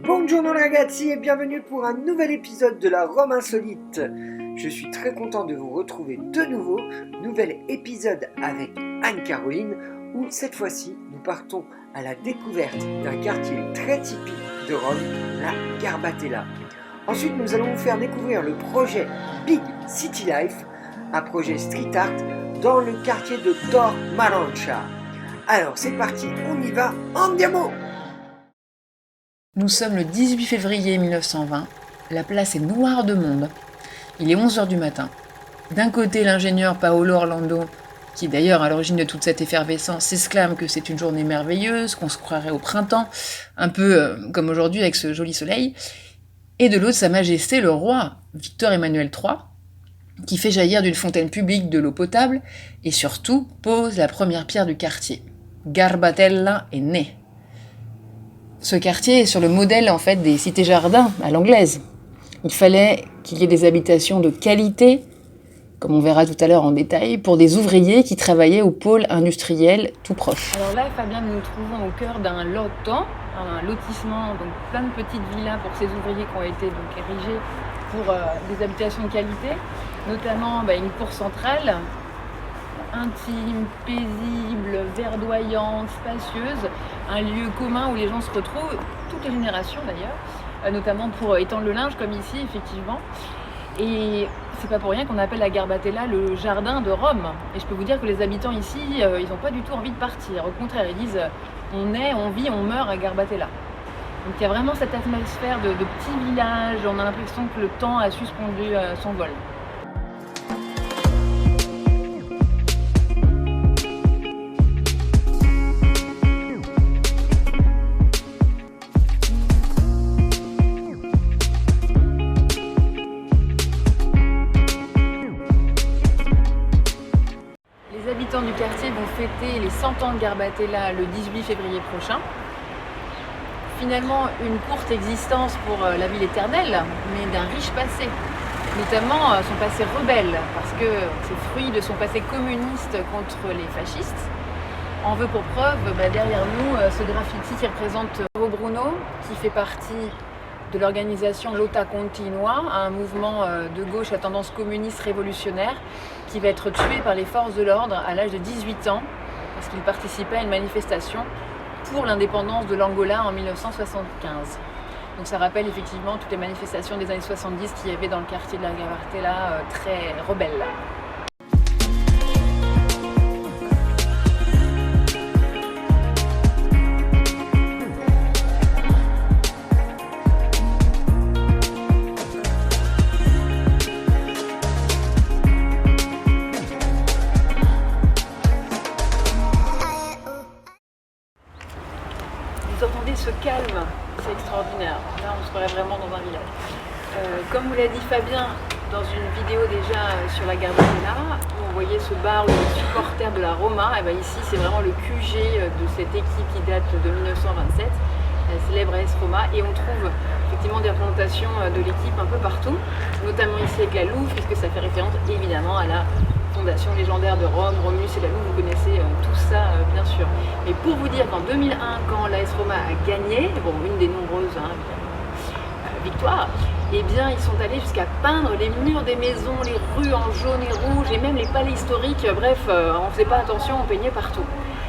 Buongiorno ragazzi et bienvenue pour un nouvel épisode de la Rome Insolite. Je suis très content de vous retrouver de nouveau, nouvel épisode avec Anne-Caroline où cette fois-ci nous partons à la découverte d'un quartier très typique de Rome, la Garbatella. Ensuite nous allons vous faire découvrir le projet Big City Life, un projet street art dans le quartier de Tor Marancha. Alors c'est parti, on y va, andiamo! Nous sommes le 18 février 1920, la place est noire de monde. Il est 11h du matin. D'un côté, l'ingénieur Paolo Orlando, qui d'ailleurs à l'origine de toute cette effervescence, s'exclame que c'est une journée merveilleuse, qu'on se croirait au printemps, un peu comme aujourd'hui avec ce joli soleil. Et de l'autre, Sa Majesté le roi, Victor Emmanuel III, qui fait jaillir d'une fontaine publique de l'eau potable et surtout pose la première pierre du quartier. Garbatella est né. Ce quartier est sur le modèle en fait des cités-jardins à l'anglaise. Il fallait qu'il y ait des habitations de qualité, comme on verra tout à l'heure en détail, pour des ouvriers qui travaillaient au pôle industriel tout proche. Alors là, Fabien, nous nous trouvons au cœur d'un lotto, un lotissement, donc plein de petites villas pour ces ouvriers qui ont été donc érigées pour des habitations de qualité, notamment une cour centrale, intime, paisible, verdoyante, spacieuse, un lieu commun où les gens se retrouvent, toutes les générations d'ailleurs, notamment pour étendre le linge comme ici effectivement. Et c'est pas pour rien qu'on appelle la Garbatella le jardin de Rome. Et je peux vous dire que les habitants ici, ils n'ont pas du tout envie de partir. Au contraire, ils disent on est, on vit, on meurt à Garbatella. Donc il y a vraiment cette atmosphère de petit village, on a l'impression que le temps a suspendu son vol. Les habitants du quartier vont fêter les 100 ans de Garbatella le 18 février prochain. Finalement, une courte existence pour la ville éternelle, mais d'un riche passé, notamment son passé rebelle, parce que c'est fruit de son passé communiste contre les fascistes. En veut pour preuve, derrière nous, ce graffiti qui représente Paolo Bruno, qui fait partie de l'organisation Lotta Continua, un mouvement de gauche à tendance communiste révolutionnaire, qui va être tué par les forces de l'ordre à l'âge de 18 ans, parce qu'il participait à une manifestation pour l'indépendance de l'Angola en 1975. Donc ça rappelle effectivement toutes les manifestations des années 70 qu'il y avait dans le quartier de la Garbatella, très rebelle. Vous entendez ce calme, c'est extraordinaire. Là, on se croirait vraiment dans un village. Comme vous l'a dit Fabien dans une vidéo déjà sur la Garbatella, où on voyait ce bar où les supporters de la Roma, et ici c'est vraiment le QG de cette équipe qui date de 1927, la célèbre AS Roma, et on trouve effectivement des représentations de l'équipe un peu partout, notamment ici avec la Louve, puisque ça fait référence évidemment à la fondation légendaire de Rome, Romulus et la Louve, vous connaissez tout ça bien sûr. Mais pour vous dire qu'en 2001, quand l'AS Roma a gagné, une des nombreuses victoires, eh bien ils sont allés jusqu'à peindre les murs des maisons, les rues en jaune et rouge, et même les palais historiques, bref, on faisait pas attention, on peignait partout.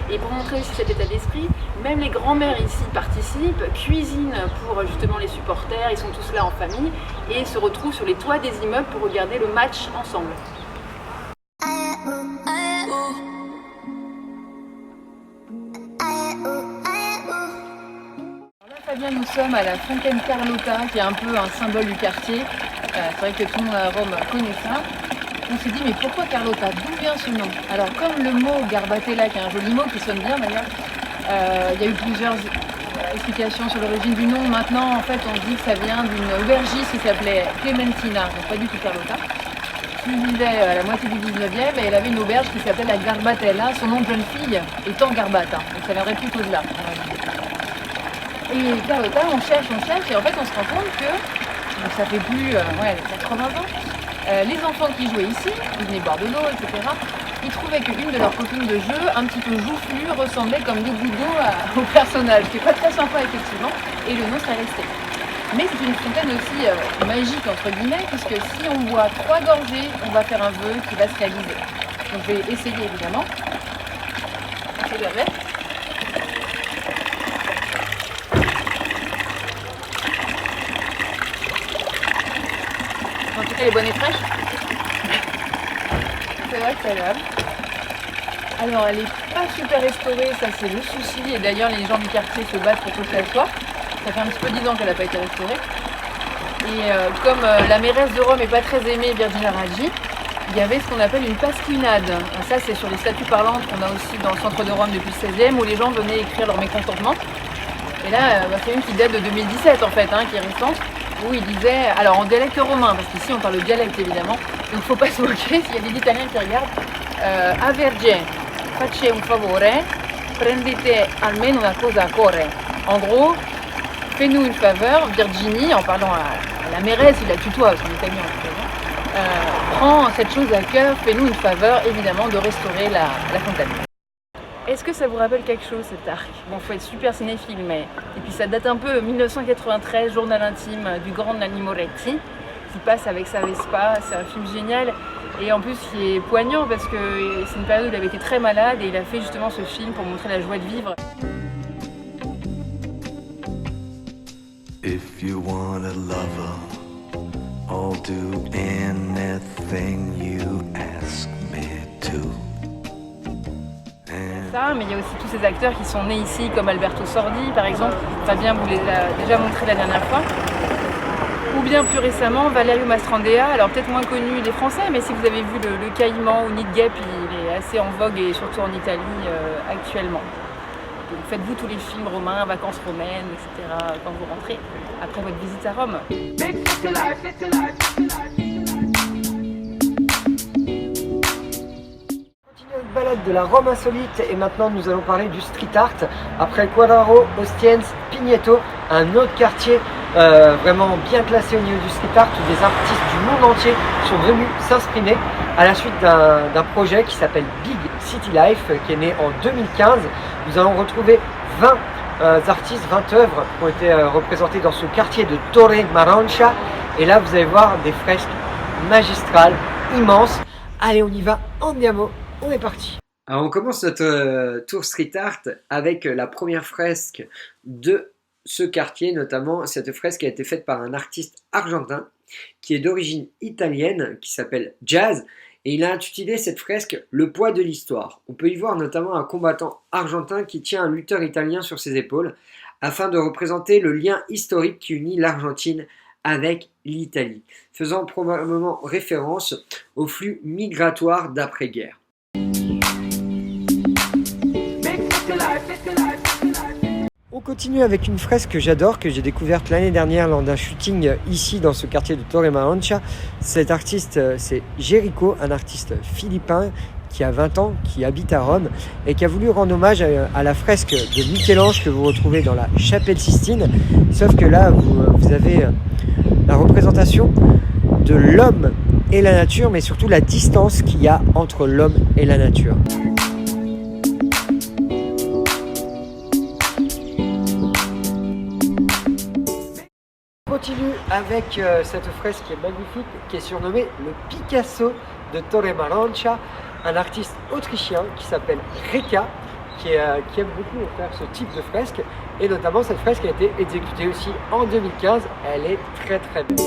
Et pour montrer aussi cet état d'esprit, même les grands-mères ici participent, cuisinent pour justement les supporters, ils sont tous là en famille, et se retrouvent sur les toits des immeubles pour regarder le match ensemble. Fabien, nous sommes à la fontaine Carlotta, qui est un peu un symbole du quartier. C'est vrai que tout le monde à Rome connaît ça. On s'est dit, mais pourquoi Carlotta? D'où vient ce nom? Alors, comme le mot Garbatella, qui est un joli mot, qui sonne bien d'ailleurs, il y a eu plusieurs explications sur l'origine du nom. Maintenant, en fait, on dit que ça vient d'une aubergiste qui s'appelait Clementina, donc pas du tout Carlotta, qui vivait à la moitié du 19e, et elle avait une auberge qui s'appelait la Garbatella, son nom de jeune fille étant Garbata. Donc ça viendrait plutôt de là. Et Carlotta, on cherche, et en fait on se rend compte que, donc ça fait plus 80 ans, les enfants qui jouaient ici, ils venaient boire de l'eau, etc., ils trouvaient qu'une de leurs copines de jeu, un petit peu joufflue, ressemblait comme deux gouttes d'eau au personnage, qui n'est pas très sympa effectivement, et le nom serait resté. Mais c'est une fontaine aussi magique entre guillemets, puisque si on boit 3 gorgées, on va faire un vœu qui va se réaliser. Donc je vais essayer évidemment. Je l'avais. En tout cas, elle est bonne et fraîche. C'est vrai que c'est agréable. Alors, elle est pas super restaurée, ça c'est le souci. Et d'ailleurs, les gens du quartier se battent pour que ça le soit. Ça fait un petit peu 10 ans qu'elle n'a pas été restaurée. Et comme la mairesse de Rome n'est pas très aimée, Virginia Raggi, il y avait ce qu'on appelle une pasquinade. Ça, c'est sur les statues parlantes qu'on a aussi dans le centre de Rome depuis le 16e, où les gens venaient écrire leur mécontentement. Et là, c'est une qui date de 2017 en fait, qui est récente, où il disait, alors en dialecte romain, parce qu'ici on parle le dialecte évidemment, donc il ne faut pas se moquer s'il y a des Italiens qui regardent. A Vergine, faccia un favore, prendete almeno una cosa a cuore. En gros, fais-nous une faveur, Virginie, en parlant à la mairesse, il la tutoie, son italien en tout cas, prends cette chose à cœur, fais-nous une faveur, évidemment, de restaurer la fontaine. Est-ce que ça vous rappelle quelque chose cet arc? Bon, faut être super cinéphile, mais... Et puis ça date un peu 1993, journal intime du grand Nanni Moretti, qui passe avec sa Vespa, c'est un film génial. Et en plus, il est poignant parce que c'est une période où il avait été très malade et il a fait justement ce film pour montrer la joie de vivre. If you want a lover, I'll do anything you ask me to. Ça, mais il y a aussi tous ces acteurs qui sont nés ici, comme Alberto Sordi par exemple. Fabien vous les a déjà montré la dernière fois. Ou bien plus récemment, Valerio Mastrandea, alors peut-être moins connu des Français, mais si vous avez vu le Caïman ou Nid Gap, il est assez en vogue et surtout en Italie actuellement. Donc faites-vous tous les films romains, vacances romaines, etc. quand vous rentrez après votre visite à Rome. Notre balade de la Rome insolite et maintenant nous allons parler du street art. Après Quadraro, Ostiense, Pigneto, un autre quartier vraiment bien classé au niveau du street art où des artistes du monde entier sont venus s'exprimer à la suite d'un projet qui s'appelle Big City Life qui est né en 2015. Nous allons retrouver 20 artistes, 20 œuvres qui ont été représentées dans ce quartier de Torre Maroncia et là vous allez voir des fresques magistrales, immenses. Allez, on y va, andiamo. On est parti. Alors on commence notre tour street art avec la première fresque de ce quartier, notamment cette fresque a été faite par un artiste argentin qui est d'origine italienne, qui s'appelle Jazz, et il a intitulé cette fresque Le poids de l'histoire. On peut y voir notamment un combattant argentin qui tient un lutteur italien sur ses épaules, afin de représenter le lien historique qui unit l'Argentine avec l'Italie, faisant probablement référence au flux migratoire d'après-guerre. On continue avec une fresque que j'adore, que j'ai découverte l'année dernière lors d'un shooting ici dans ce quartier de Torre Maroncia. Cet artiste, c'est Jericho, un artiste philippin qui a 20 ans, qui habite à Rome et qui a voulu rendre hommage à la fresque de Michel-Ange que vous retrouvez dans la chapelle Sistine. Sauf que là, vous avez la représentation de l'homme et la nature, mais surtout la distance qu'il y a entre l'homme et la nature. On continue avec cette fresque qui est magnifique, qui est surnommée le Picasso de Torre Maroncia, un artiste autrichien qui s'appelle Reka, qui aime beaucoup faire ce type de fresque, et notamment cette fresque a été exécutée aussi en 2015, elle est très très belle.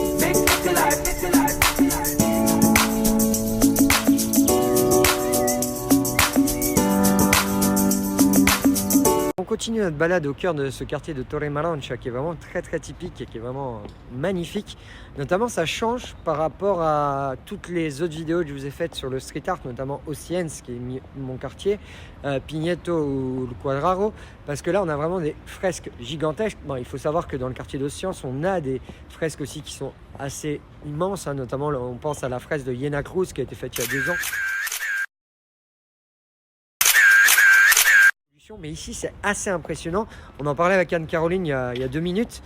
On continue notre balade au cœur de ce quartier de Torre Maroncia qui est vraiment très très typique et qui est vraiment magnifique. Notamment ça change par rapport à toutes les autres vidéos que je vous ai faites sur le street art, notamment Ostiense qui est mon quartier, Pigneto ou le Quadraro, parce que là on a vraiment des fresques gigantesques. Bon, il faut savoir que dans le quartier d'Ostiense on a des fresques aussi qui sont assez immenses, notamment on pense à la fresque de Iena Cruz qui a été faite il y a 2 ans. Mais ici c'est assez impressionnant, on en parlait avec Anne-Caroline il y a 2 minutes,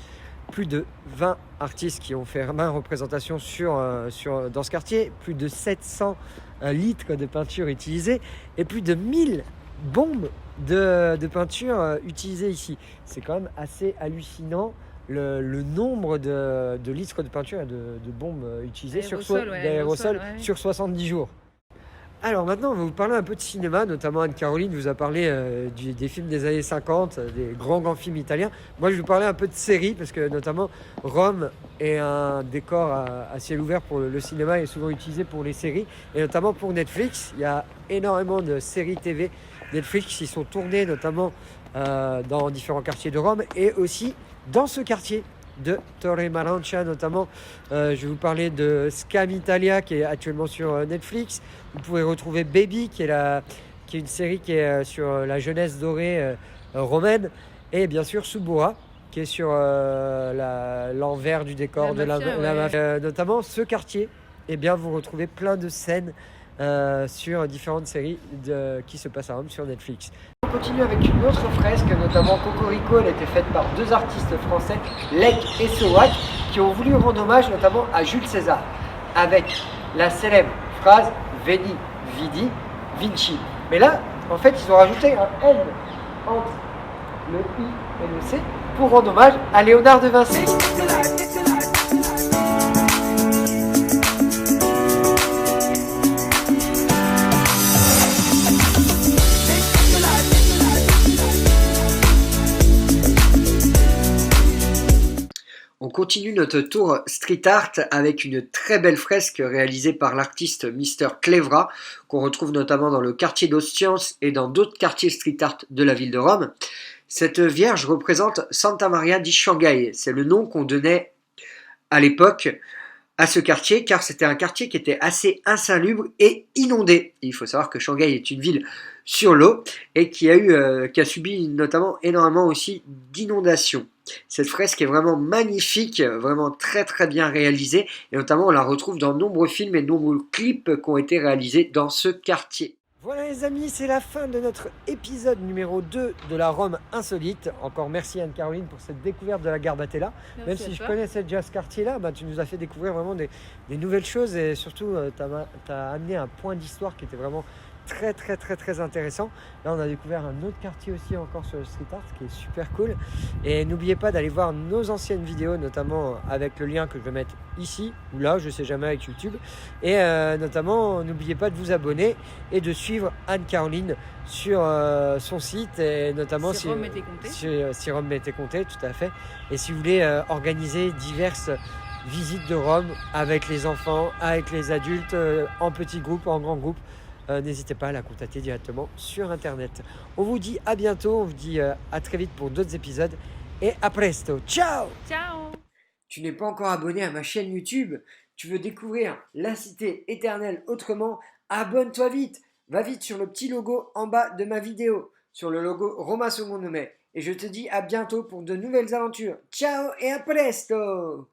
plus de 20 artistes qui ont fait 20 représentations dans ce quartier, plus de 700 litres de peinture utilisée et plus de 1000 bombes de peinture utilisées ici. C'est quand même assez hallucinant le nombre de litres de peinture et de bombes utilisées D'aérosols, ouais. sur 70 jours. Alors maintenant, on va vous parler un peu de cinéma, notamment Anne-Caroline vous a parlé des films des années 50, des grands films italiens. Moi, je vais vous parler un peu de séries, parce que notamment Rome est un décor à ciel ouvert pour le cinéma et est souvent utilisé pour les séries, et notamment pour Netflix. Il y a énormément de séries TV Netflix qui sont tournées notamment dans différents quartiers de Rome, et aussi dans ce quartier de Torre Marancha notamment. Je vais vous parler de Scam Italia qui est actuellement sur Netflix. Vous pouvez retrouver Baby qui est une série qui est sur la jeunesse dorée romaine, et bien sûr Suburra qui est sur l'envers du décor de la mafia. Notamment ce quartier, et bien vous retrouvez plein de scènes sur différentes séries qui se passent à Rome sur Netflix. On continue avec une autre fresque, notamment Cocorico. Elle a été faite par deux artistes français, Lek et Sowak, qui ont voulu rendre hommage notamment à Jules César, avec la célèbre phrase Veni, Vidi, Vinci. Mais là, en fait, ils ont rajouté un N entre le I et le C pour rendre hommage à Léonard de Vinci. On continue notre tour street art avec une très belle fresque réalisée par l'artiste Mr. Clevra, qu'on retrouve notamment dans le quartier d'Ostiense et dans d'autres quartiers street art de la ville de Rome. Cette vierge représente Santa Maria di Shanghai. C'est le nom qu'on donnait à l'époque à ce quartier, car c'était un quartier qui était assez insalubre et inondé. Et il faut savoir que Shanghai est une ville sur l'eau et qui a subi notamment énormément aussi d'inondations. Cette fresque est vraiment magnifique, vraiment très très bien réalisée, et notamment on la retrouve dans de nombreux films et de nombreux clips qui ont été réalisés dans ce quartier. Voilà les amis, c'est la fin de notre épisode numéro 2 de la Rome insolite. Encore merci Anne-Caroline pour cette découverte de la Garbatella. Même si je connaissais déjà ce quartier-là, tu nous as fait découvrir vraiment des nouvelles choses, et surtout tu as amené un point d'histoire qui était vraiment très très très très intéressant. Là on a découvert un autre quartier aussi encore sur le street art qui est super cool, et n'oubliez pas d'aller voir nos anciennes vidéos, notamment avec le lien que je vais mettre ici ou là, je sais jamais, avec YouTube, et notamment n'oubliez pas de vous abonner et de suivre Anne-Caroline sur son site, et notamment si Rome était compté, tout à fait. Et si vous voulez organiser diverses visites de Rome avec les enfants, avec les adultes, en petits groupes, en grands groupes, n'hésitez pas à la contacter directement sur internet. On vous dit à bientôt, on vous dit à très vite pour d'autres épisodes, et à presto, ciao. Ciao. Tu n'es pas encore abonné à ma chaîne YouTube? Tu veux découvrir la cité éternelle autrement? Abonne-toi vite. Va vite sur le petit logo en bas de ma vidéo, sur le logo Roma Secondo Me, et je te dis à bientôt pour de nouvelles aventures. Ciao et à presto.